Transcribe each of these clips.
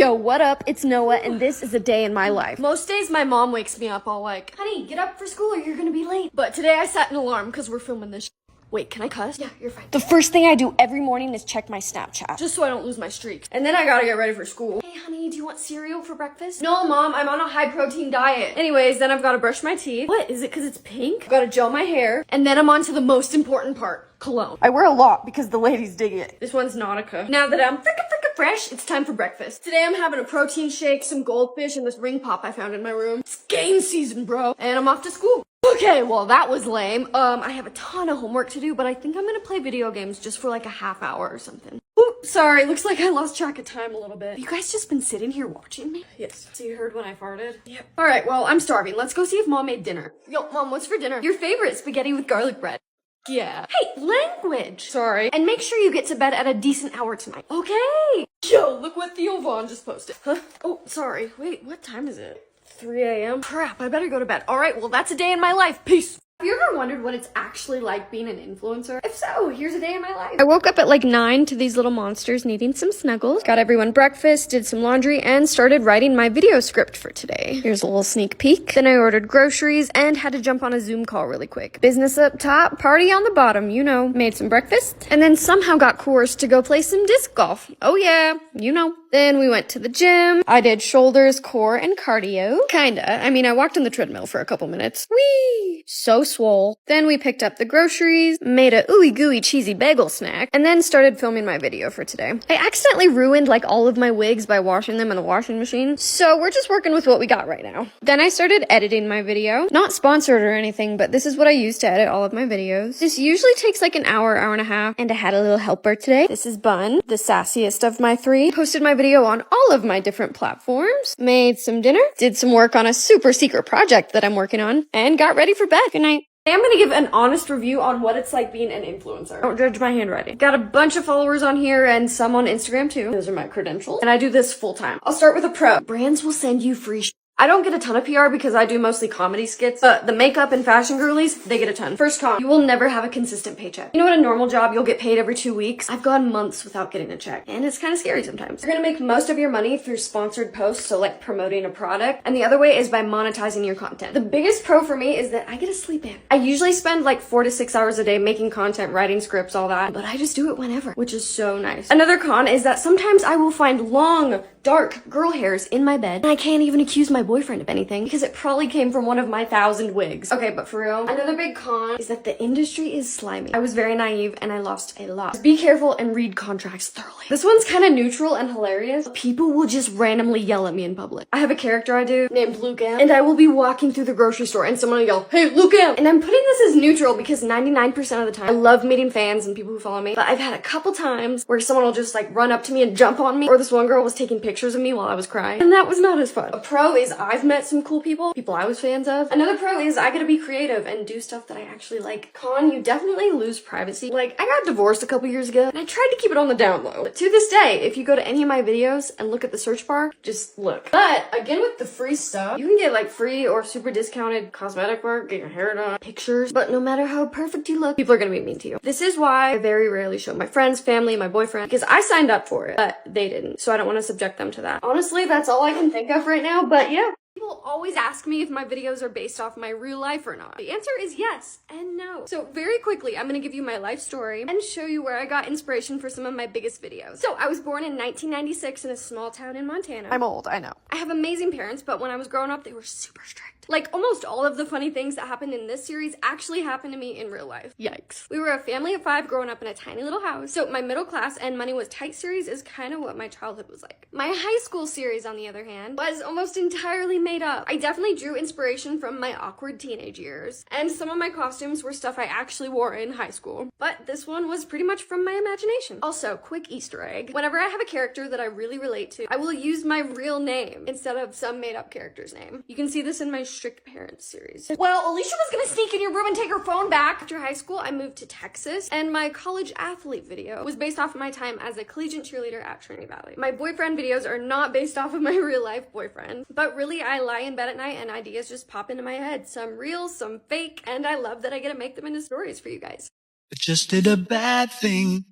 Yo, what up? It's Noah, and this is a day in my life. Most days my mom wakes me up all like, honey, get up for school or you're gonna be late. But today I set an alarm because we're filming this. Wait, can I cuss? Yeah, you're fine. The first thing I do every morning is check my Snapchat, just so I don't lose my streak. And then I gotta get ready for school. Hey, honey, do you want cereal for breakfast? No, Mom, I'm on a high-protein diet. Anyways, then I've gotta brush my teeth. What, is it because it's pink? I've gotta gel my hair. And then I'm on to the most important part, cologne. I wear a lot because the ladies dig it. This one's Nautica. Now that I'm frickin' fresh, it's time for breakfast. Today I'm having a protein shake, some goldfish, and this ring pop I found in my room. It's game season, bro. And I'm off to school. Okay, well, that was lame. I have a ton of homework to do, but I think I'm gonna play video games just for like a half hour or something. Oops, sorry, looks like I lost track of time a little bit. You guys just been sitting here watching me? Yes. So you heard when I farted? Yep. All right, well, I'm starving. Let's go see if Mom made dinner. Yo, Mom, what's for dinner? Your favorite, spaghetti with garlic bread. Yeah. Hey, language! Sorry. And make sure you get to bed at a decent hour tonight. Okay! Yo, look what Theo Vaughn just posted. Huh? Oh, sorry. Wait, what time is it? 3 a.m.? Crap, I better go to bed. Alright, well, that's a day in my life. Peace! Have you ever wondered what it's actually like being an influencer? If so, here's a day in my life. I woke up at like 9 to these little monsters needing some snuggles. Got everyone breakfast, did some laundry, and started writing my video script for today. Here's a little sneak peek. Then I ordered groceries and had to jump on a Zoom call really quick. Business up top, party on the bottom, you know. Made some breakfast, and then somehow got coerced to go play some disc golf. Oh yeah, you know. Then we went to the gym. I did shoulders, core, and cardio. Kinda. I mean, I walked on the treadmill for a couple minutes. Whee! So swole. Then we picked up the groceries, made a ooey gooey cheesy bagel snack, and then started filming my video for today. I accidentally ruined like all of my wigs by washing them in the washing machine, so we're just working with what we got right now. Then I started editing my video. Not sponsored or anything, but this is what I use to edit all of my videos. This usually takes like an hour, hour and a half, and I had a little helper today. This is Bun, the sassiest of my three. Posted my video on all of my different platforms, made some dinner, did some work on a super secret project that I'm working on, and got ready for bed. Good night. I'm gonna give an honest review on what it's like being an influencer. Don't judge my handwriting. Got a bunch of followers on here and some on Instagram too. Those are my credentials. And I do this full time. I'll start with a pro. Brands will send you free I don't get a ton of PR because I do mostly comedy skits, but the makeup and fashion girlies, they get a ton. First con, you will never have a consistent paycheck. You know what, a normal job, you'll get paid every 2 weeks. I've gone months without getting a check, and it's kind of scary sometimes. You're gonna make most of your money through sponsored posts, so like promoting a product, and the other way is by monetizing your content. The biggest pro for me is that I get to sleep in. I usually spend like 4 to 6 hours a day making content, writing scripts, all that, but I just do it whenever, which is so nice. Another con is that sometimes I will find long, dark girl hairs in my bed, and I can't even accuse my boyfriend of anything because it probably came from one of my 1,000 wigs. Okay, but for real, another big con is that the industry is slimy. I was very naive and I lost a lot. Be careful and read contracts thoroughly. This one's kind of neutral and hilarious. People will just randomly yell at me in public. I have a character I do named Luke M, and I will be walking through the grocery store and someone will yell, "Hey, Luke M!" And I'm putting this as neutral because 99% of the time I love meeting fans and people who follow me, but I've had a couple times where someone will just like run up to me and jump on me, or this one girl was taking pictures of me while I was crying, and that was not as fun. A pro is I've met some cool people I was fans of. Another pro is I get to be creative and do stuff that I actually like. Con, you definitely lose privacy. Like, I got divorced a couple years ago, and I tried to keep it on the down low. But to this day, if you go to any of my videos and look at the search bar, just look. But again, with the free stuff, you can get like free or super discounted cosmetic work, get your hair done, pictures, but no matter how perfect you look, people are gonna be mean to you. This is why I very rarely show my friends, family, my boyfriend, because I signed up for it, but they didn't, so I don't want to subject them to that. Honestly, that's all I can think of right now, but yeah. People always ask me if my videos are based off my real life or not. The answer is yes and no. So very quickly, I'm gonna give you my life story and show you where I got inspiration for some of my biggest videos. So I was born in 1996 in a small town in Montana. I'm old, I know. I have amazing parents, but when I was growing up, they were super strict. Like, almost all of the funny things that happened in this series actually happened to me in real life. Yikes. We were a family of 5 growing up in a tiny little house. So my middle class and money was tight series is kind of what my childhood was like. My high school series, on the other hand, was almost entirely made up. I definitely drew inspiration from my awkward teenage years, and some of my costumes were stuff I actually wore in high school. But this one was pretty much from my imagination. Also, quick Easter egg. Whenever I have a character that I really relate to, I will use my real name instead of some made-up character's name. You can see this in my Strict Parents series. Well, Alicia was gonna sneak in your room and take her phone back. After high school, I moved to Texas, and my college athlete video was based off of my time as a collegiate cheerleader at Trinity Valley. My boyfriend videos are not based off of my real life boyfriend, but really I lie in bed at night and ideas just pop into my head. Some real, some fake, and I love that I get to make them into stories for you guys. I just did a bad thing.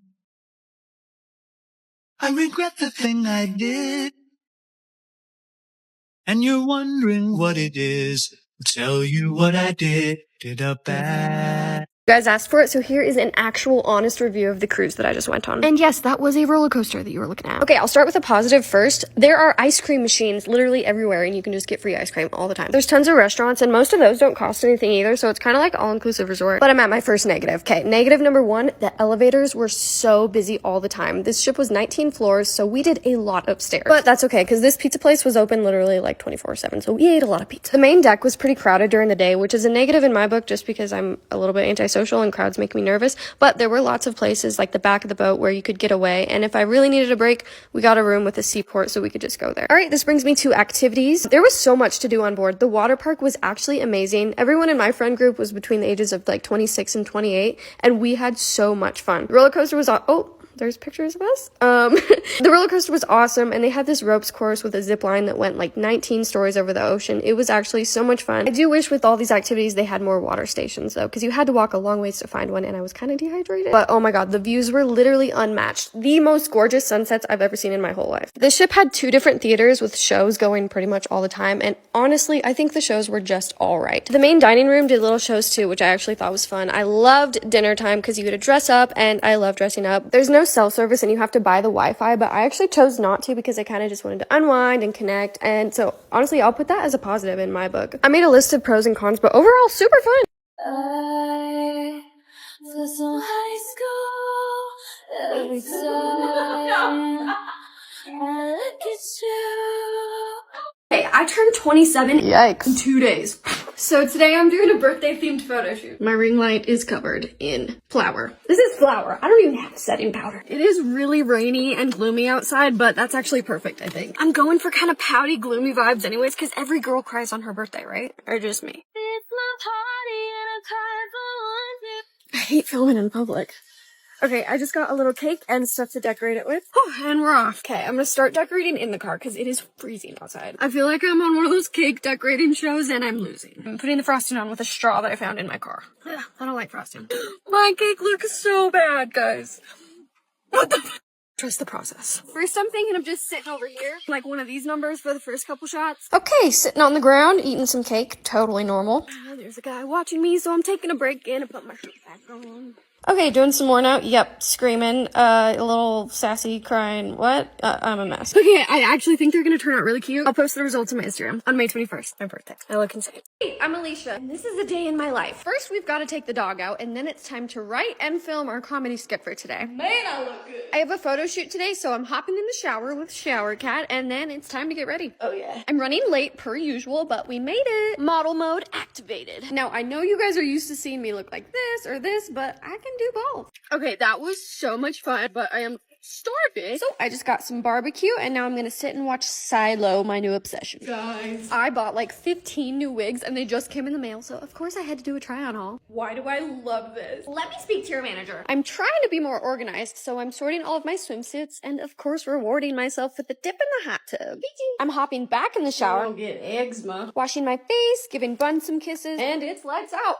I regret the thing I did. and you're wondering what it is, I'll tell you what I did a bad. You guys asked for it, so here is an actual honest review of the cruise that I just went on. And yes, that was a roller coaster that you were looking at. Okay, I'll start with a positive first. There are ice cream machines literally everywhere, and you can just get free ice cream all the time. There's tons of restaurants, and most of those don't cost anything either, so it's kind of like all-inclusive resort. But I'm at my first negative. Okay, negative number one, the elevators were so busy all the time. This ship was 19 floors, so we did a lot upstairs. But that's okay, because this pizza place was open literally like 24/7, so we ate a lot of pizza. The main deck was pretty crowded during the day, which is a negative in my book just because I'm a little bit antisocial and crowds make me nervous, but there were lots of places like the back of the boat where you could get away, and if I really needed a break, we got a room with a seaport so we could just go there. All right, this brings me to activities. There was so much to do on board. The water park was actually amazing. Everyone in my friend group was between the ages of like 26 and 28, and we had so much fun. The roller coaster was there's pictures of us. The roller coaster was awesome, and they had this ropes course with a zip line that went like 19 stories over the ocean. It was actually so much fun. I do wish with all these activities they had more water stations though, because you had to walk a long ways to find one, and I was kind of dehydrated. But oh my god, the views were literally unmatched. The most gorgeous sunsets I've ever seen in my whole life. The ship had 2 different theaters with shows going pretty much all the time, and honestly, I think the shows were just all right. The main dining room did little shows too, which I actually thought was fun. I loved dinner time because you get to dress up, and I love dressing up. There's no self-service and you have to buy the Wi-Fi, but I actually chose not to because I kind of just wanted to unwind and connect, and so honestly I'll put that as a positive in my book. I made a list of pros and cons, but overall super fun. I feel so high school every time I look at you. Hey, I turned 27 in 2 days. So today I'm doing a birthday themed photo shoot. My ring light is covered in flour. This is flour. I don't even have setting powder. It is really rainy and gloomy outside, but that's actually perfect, I think. I'm going for kind of pouty, gloomy vibes anyways, because every girl cries on her birthday, right? Or just me. It's my party and I cry for one. I hate filming in public. Okay, I just got a little cake and stuff to decorate it with. And we're off. Okay, I'm gonna start decorating in the car because it is freezing outside. I feel like I'm on one of those cake decorating shows and I'm losing. I'm putting the frosting on with a straw that I found in my car. Ugh, I don't like frosting. My cake looks so bad, guys. What the f- Trust the process. First, I'm thinking of just sitting over here, like one of these numbers for the first couple shots. Okay, sitting on the ground, eating some cake. Totally normal. There's a guy watching me, so I'm taking a break in and put my shirt back on. Okay, doing some more now. Yep, screaming, a little sassy, crying. What? I'm a mess. Okay, I actually think they're gonna turn out really cute. I'll post the results on my Instagram on May 21st, my birthday. I look insane. Hey, I'm Alicia, and this is a day in my life. First, we've got to take the dog out, and then it's time to write and film our comedy skit for today. Man, I look good. I have a photo shoot today, so I'm hopping in the shower with Shower Cat, and then it's time to get ready. Oh yeah. I'm running late per usual, but we made it. Model mode activated. Now, I know you guys are used to seeing me look like this or this, but I can do both. Okay, that was so much fun, but I am starving. So I just got some barbecue, and now I'm gonna sit and watch Silo, my new obsession. Guys, I bought like 15 new wigs, and they just came in the mail, so of course I had to do a try-on haul. Why do I love this? Let me speak to your manager. I'm trying to be more organized, so I'm sorting all of my swimsuits, and of course rewarding myself with a dip in the hot tub. I'm hopping back in the shower. I'll get eczema. Washing my face, giving Bun some kisses, and it's lights out.